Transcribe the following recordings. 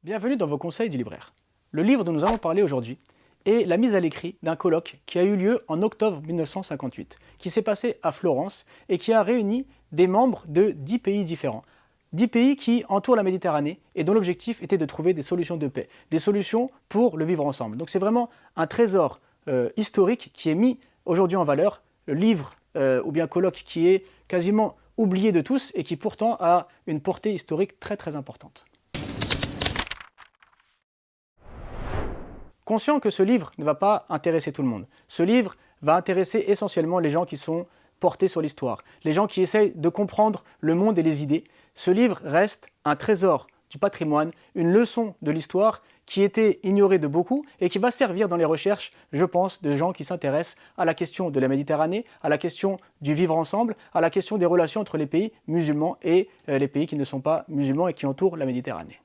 Bienvenue dans vos conseils du libraire. Le livre dont nous allons parler aujourd'hui est la mise à l'écrit d'un colloque qui a eu lieu en octobre 1958, qui s'est passé à Florence et qui a réuni des membres de 10 pays différents. 10 pays qui entourent la Méditerranée et dont l'objectif était de trouver des solutions de paix, des solutions pour le vivre ensemble. Donc c'est vraiment un trésor historique qui est mis aujourd'hui en valeur, le livre ou bien colloque qui est quasiment oublié de tous et qui pourtant a une portée historique très très importante. Conscient que ce livre ne va pas intéresser tout le monde, ce livre va intéresser essentiellement les gens qui sont portés sur l'histoire, les gens qui essayent de comprendre le monde et les idées. Ce livre reste un trésor du patrimoine, une leçon de l'histoire qui était ignorée de beaucoup et qui va servir dans les recherches, je pense, de gens qui s'intéressent à la question de la Méditerranée, à la question du vivre ensemble, à la question des relations entre les pays musulmans et les pays qui ne sont pas musulmans et qui entourent la Méditerranée.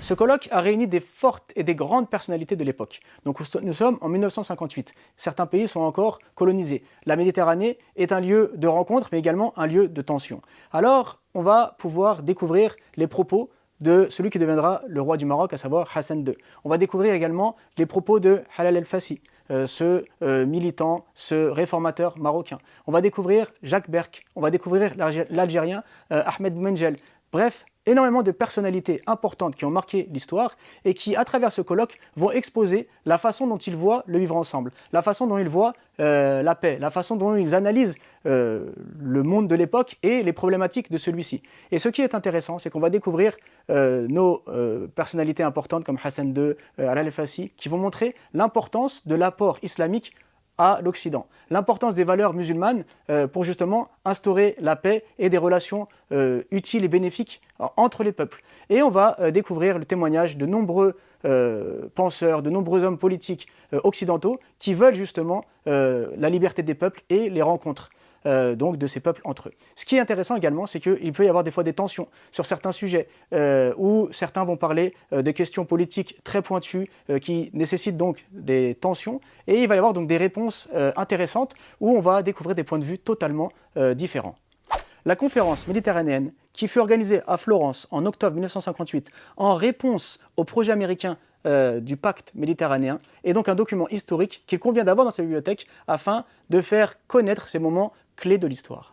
Ce colloque a réuni des fortes et des grandes personnalités de l'époque. Donc nous sommes en 1958. Certains pays sont encore colonisés. La Méditerranée est un lieu de rencontre, mais également un lieu de tension. Alors, on va pouvoir découvrir les propos de celui qui deviendra le roi du Maroc, à savoir Hassan II. On va découvrir également les propos de Halal El-Fassi, ce militant, ce réformateur marocain. On va découvrir Jacques Berck, on va découvrir l'Algérien Ahmed Boumengel. Bref, énormément de personnalités importantes qui ont marqué l'histoire et qui, à travers ce colloque, vont exposer la façon dont ils voient le vivre ensemble, la façon dont ils voient la paix, la façon dont ils analysent le monde de l'époque et les problématiques de celui-ci. Et ce qui est intéressant, c'est qu'on va découvrir nos personnalités importantes comme Hassan II, Halal El-Fassi, qui vont montrer l'importance de l'apport islamique à l'Occident, l'importance des valeurs musulmanes pour justement instaurer la paix et des relations utiles et bénéfiques entre les peuples. Et on va découvrir le témoignage de nombreux penseurs, de nombreux hommes politiques occidentaux qui veulent justement la liberté des peuples et les rencontres donc de ces peuples entre eux. Ce qui est intéressant également, c'est qu'il peut y avoir des fois des tensions sur certains sujets où certains vont parler de questions politiques très pointues qui nécessitent donc des tensions et il va y avoir donc des réponses intéressantes où on va découvrir des points de vue totalement différents. La conférence méditerranéenne, qui fut organisée à Florence en octobre 1958 en réponse au projet américain du pacte méditerranéen, est donc un document historique qu'il convient d'avoir dans sa bibliothèque afin de faire connaître ces moments clés de l'histoire.